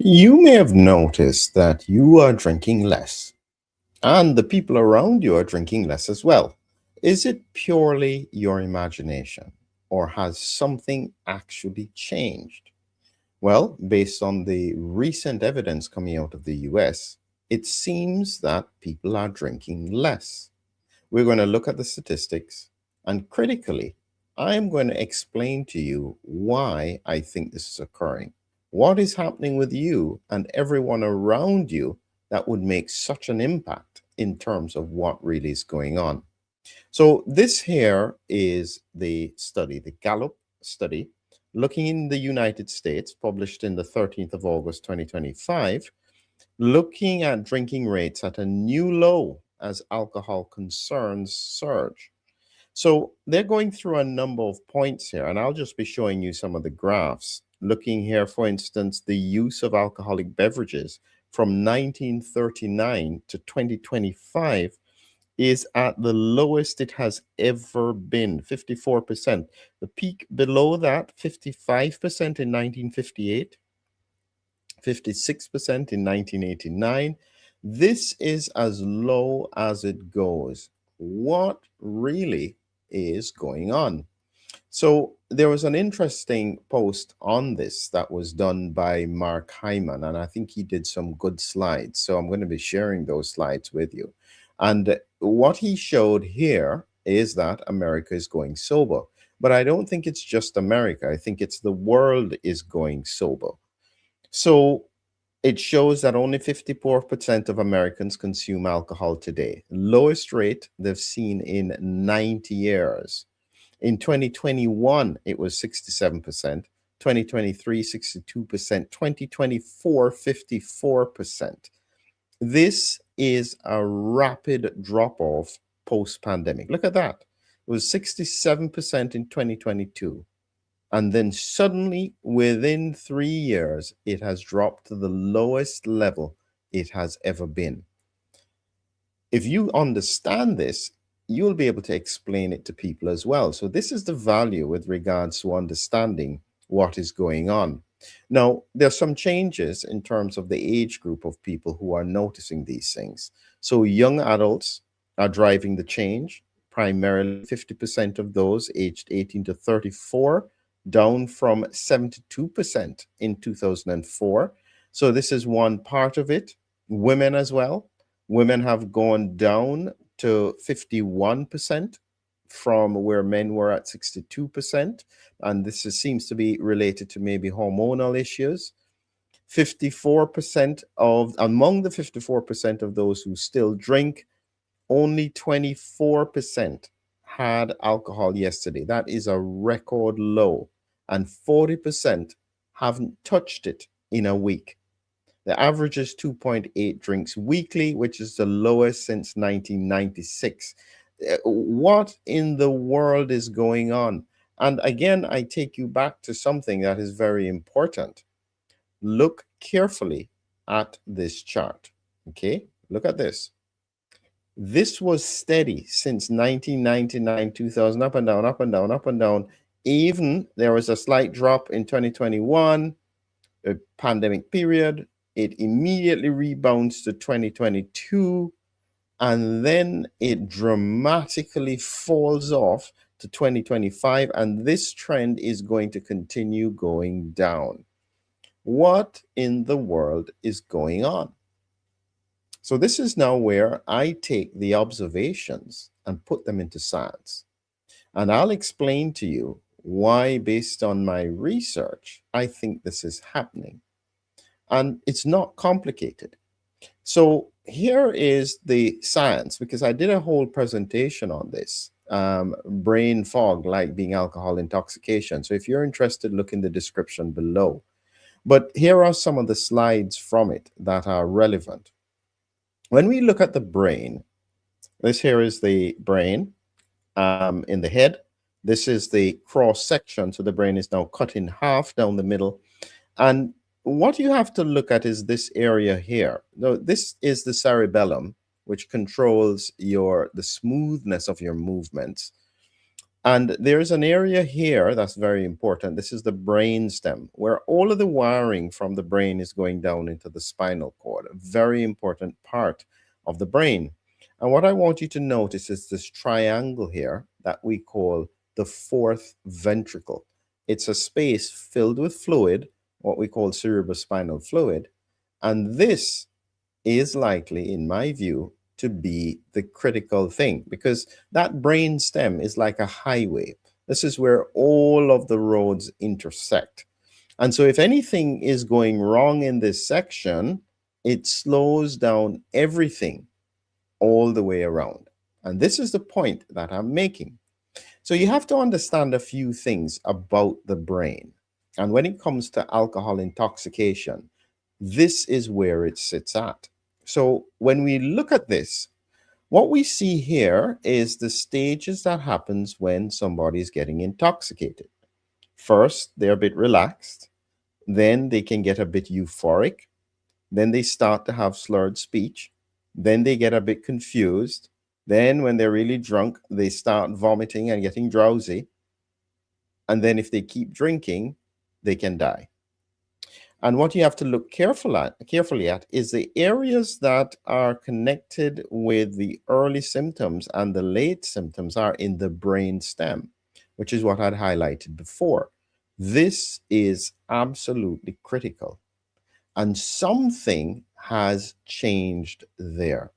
You may have noticed that you are drinking less, and the people around you are drinking less as well. Is it purely your imagination, or has something actually changed? Well, based on the recent evidence coming out of the US, it seems that people are drinking less. We're going to look at the statistics, and critically, I'm going to explain to you why I think this is occurring. What is happening with you and everyone around you that would make such an impact in terms of what really is going on? So, this here is the study, the Gallup study, looking in the United States, published in the 13th of August 2025, looking at drinking rates at a new low as alcohol concerns surge. So they're going through a number of points here, and I'll just be showing you some of the graphs. Looking here, for instance, the use of alcoholic beverages from 1939 to 2025 is at the lowest it has ever been, 54%. The peak below that, 55% in 1958. 56% in 1989. This is as low as it goes. What really is going on? So there was an interesting post on this that was done by Mark Hyman, and I think he did some good slides. So I'm going to be sharing those slides with you. And what he showed here is that America is going sober. But I don't think it's just America. I think it's the world is going sober. So it shows that only 54% of Americans consume alcohol today, lowest rate they've seen in 90 years. In 2021, it was 67%, 2023, 62%, 2024, 54%. This is a rapid drop off post pandemic. Look at that. It was 67% in 2022. And then suddenly, within 3 years, it has dropped to the lowest level it has ever been. If you understand this, you'll be able to explain it to people as well. So, this is the value with regards to understanding what is going on. Now, there's some changes in terms of the age group of people who are noticing these things. So, young adults are driving the change, primarily 50% of those aged 18 to 34, down from 72% in 2004. So, this is one part of it. Women as well. Women have gone down to 51% from where men were at 62%. And seems to be related to maybe hormonal issues. 54% of, among the 54% of those who still drink, only 24% had alcohol yesterday. That is a record low. And 40% haven't touched it in a week. The average is 2.8 drinks weekly, which is the lowest since 1996. What in the world is going on? And again, I take you back to something that is very important. Look carefully at this chart. Okay, look at this. This was steady since 1999, 2000, up and down, up and down, up and down. Even there was a slight drop in 2021, a pandemic period. It immediately rebounds to 2022, and then it dramatically falls off to 2025, and this trend is going to continue going down. What in the world is going on? So this is now where I take the observations and put them into science. And I'll explain to you why, based on my research, I think this is happening. And it's not complicated. So here is the science, because I did a whole presentation on this, brain fog like being alcohol intoxication. So if you're interested, look in the description below. But here are some of the slides from it that are relevant. When we look at the brain, this here is the brain in the head. This is the cross section. So the brain is now cut in half down the middle. And what you have to look at is this area here. Now, this is the cerebellum, which controls the smoothness of your movements. And there's an area here that's very important. This is the brain stem, where all of the wiring from the brain is going down into the spinal cord, a very important part of the brain. And what I want you to notice is this triangle here that we call the fourth ventricle. It's a space filled with fluid, what we call cerebrospinal fluid. And this is likely, in my view, to be the critical thing, because that brain stem is like a highway. This is where all of the roads intersect. And so if anything is going wrong in this section, it slows down everything all the way around. And this is the point that I'm making. So you have to understand a few things about the brain. And when it comes to alcohol intoxication, this is where it sits at. So when we look at this, what we see here is the stages that happens when somebody is getting intoxicated. First, they're a bit relaxed. Then they can get a bit euphoric. Then they start to have slurred speech. Then they get a bit confused. Then when they're really drunk, they start vomiting and getting drowsy. And then if they keep drinking, they can die. And what you have to look carefully at is the areas that are connected with the early symptoms and the late symptoms are in the brain stem, which is what I'd highlighted before. This is absolutely critical. And something has changed there.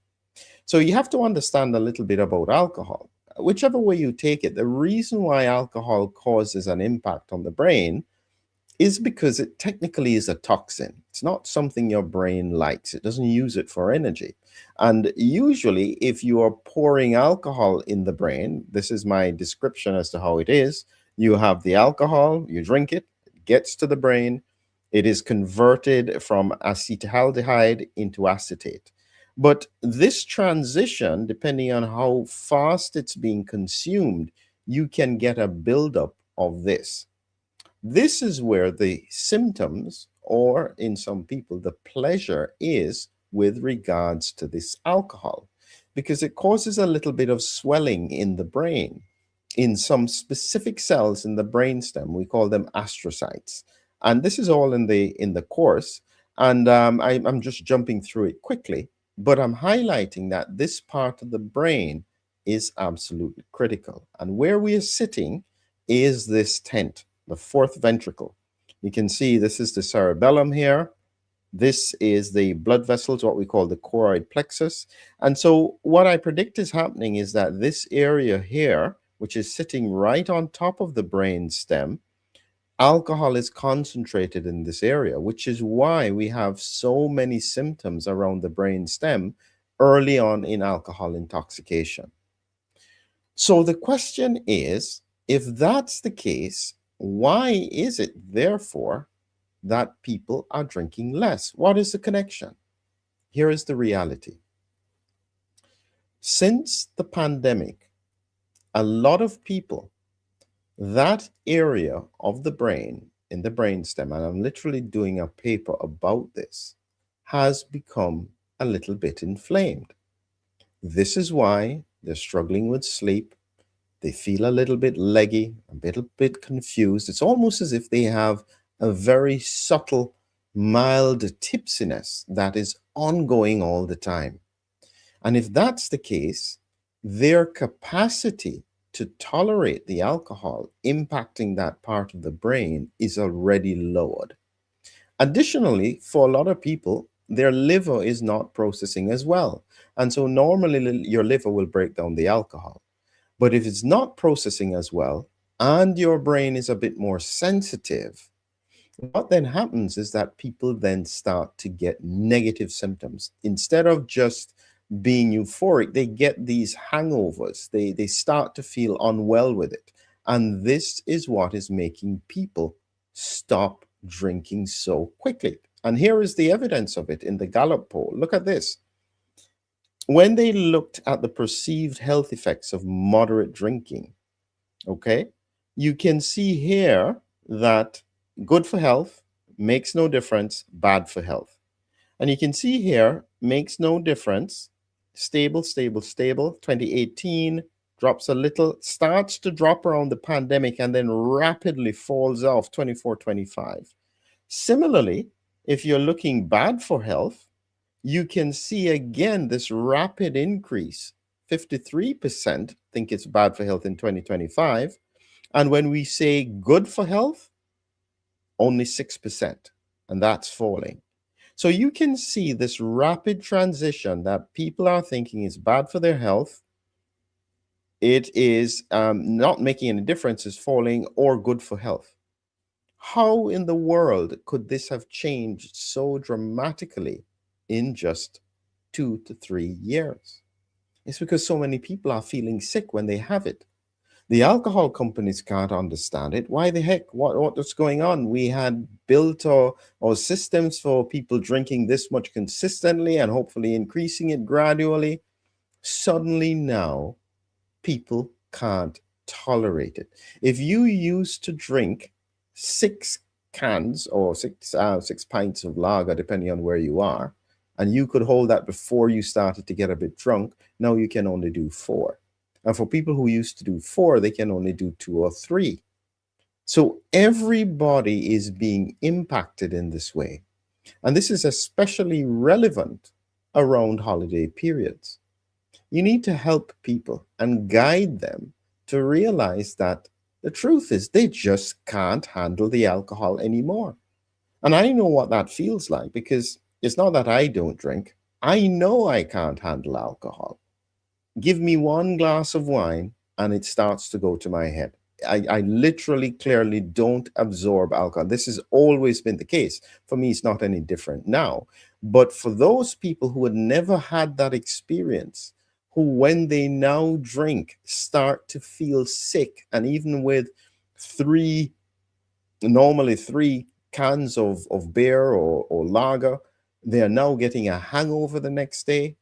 So you have to understand a little bit about alcohol. Whichever way you take it, the reason why alcohol causes an impact on the brain is because it technically is a toxin. It's not something your brain likes. It doesn't use it for energy. And usually, if you are pouring alcohol in the brain, this is my description as to how it is. You have the alcohol, you drink it, it gets to the brain, it is converted from acetaldehyde into acetate. But this transition, depending on how fast it's being consumed, you can get a buildup of this. This is where the symptoms, or in some people, the pleasure is with regards to this alcohol, because it causes a little bit of swelling in the brain. In some specific cells in the brainstem, we call them astrocytes. And this is all in the course. And I'm just jumping through it quickly, but I'm highlighting that this part of the brain is absolutely critical. And where we are sitting is this tent, the fourth ventricle. You can see this is the cerebellum here. This is the blood vessels, what we call the choroid plexus. And so what I predict is happening is that this area here, which is sitting right on top of the brain stem, alcohol is concentrated in this area, which is why we have so many symptoms around the brain stem early on in alcohol intoxication. So the question is, if that's the case, why is it, therefore, that people are drinking less? What is the connection? Here is the reality. Since the pandemic, a lot of people, that area of the brain, in the brainstem, and I'm literally doing a paper about this, has become a little bit inflamed. This is why they're struggling with sleep. They feel a little bit leggy, a little bit confused. It's almost as if they have a very subtle, mild tipsiness that is ongoing all the time. And if that's the case, their capacity to tolerate the alcohol impacting that part of the brain is already lowered. Additionally, for a lot of people, their liver is not processing as well. And so normally your liver will break down the alcohol. But if it's not processing as well and your brain is a bit more sensitive, what then happens is that people then start to get negative symptoms. Instead of just being euphoric, they get these hangovers. They start to feel unwell with it. And this is what is making people stop drinking so quickly. And here is the evidence of it in the Gallup poll. Look at this. When they looked at the perceived health effects of moderate drinking, okay, you can see here that good for health, makes no difference, bad for health. And you can see here, makes no difference, stable, stable, stable, 2018, drops a little, starts to drop around the pandemic, and then rapidly falls off 24, 25. Similarly, if you're looking bad for health, you can see again this rapid increase. 53% think it's bad for health in 2025. And when we say good for health, only 6%, and that's falling. So you can see this rapid transition that people are thinking is bad for their health. It is not making any difference, is falling, or good for health. How in the world could this have changed so dramatically in just 2 to 3 years? It's because so many people are feeling sick when they have it. The alcohol companies can't understand it. Why the heck? What's going on? We had built our systems for people drinking this much consistently and hopefully increasing it gradually. Suddenly now, people can't tolerate it. If you used to drink 6 cans or 6 pints of lager, depending on where you are, and you could hold that before you started to get a bit drunk, now you can only do 4. And for people who used to do 4, they can only do 2 or 3. So everybody is being impacted in this way. And this is especially relevant around holiday periods. You need to help people and guide them to realize that the truth is they just can't handle the alcohol anymore. And I know what that feels like, because it's not that I don't drink. I know I can't handle alcohol. Give me 1 glass of wine and it starts to go to my head. I literally, clearly don't absorb alcohol. This has always been the case. For me, it's not any different now. But for those people who had never had that experience, who when they now drink start to feel sick, and even with normally 3 cans of beer or lager, they are now getting a hangover the next day.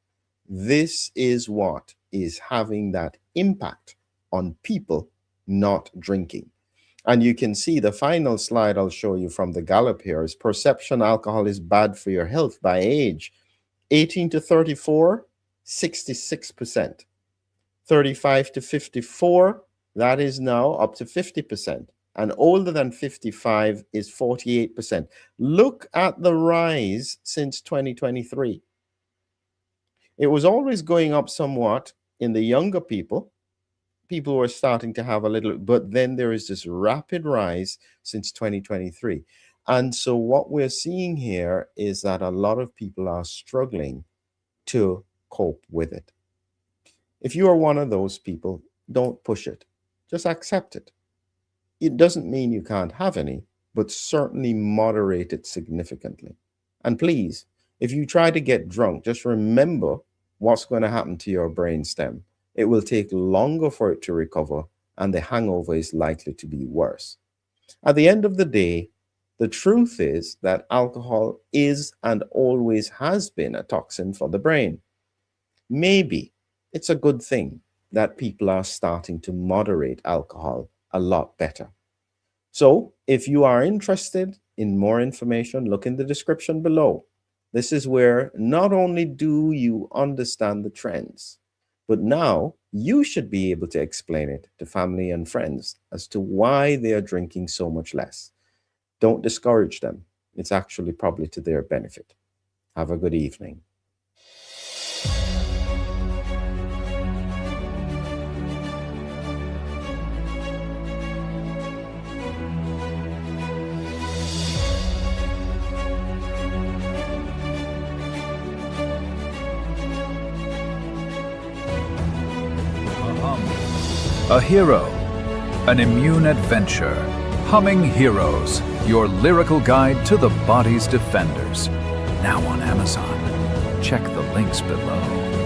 This is what is having that impact on people not drinking. And you can see the final slide I'll show you from the Gallup here is perception alcohol is bad for your health by age. 18 to 34, 66%. 35 to 54, that is now up to 50%. And older than 55 is 48%. Look at the rise since 2023. It was always going up somewhat in the younger people. People were starting to have a little, but then there is this rapid rise since 2023. And so what we're seeing here is that a lot of people are struggling to cope with it. If you are one of those people, don't push it. Just accept it. It doesn't mean you can't have any, but certainly moderate it significantly. And please, if you try to get drunk, just remember what's going to happen to your brainstem. It will take longer for it to recover, and the hangover is likely to be worse. At the end of the day, the truth is that alcohol is and always has been a toxin for the brain. Maybe it's a good thing that people are starting to moderate alcohol a lot better. So if you are interested in more information, look in the description below. This is where not only do you understand the trends, but now you should be able to explain it to family and friends as to why they are drinking so much less. Don't discourage them. It's actually probably to their benefit. Have a good evening. A hero, an immune adventure, Humming Heroes, your lyrical guide to the body's defenders. Now on Amazon. Check the links below.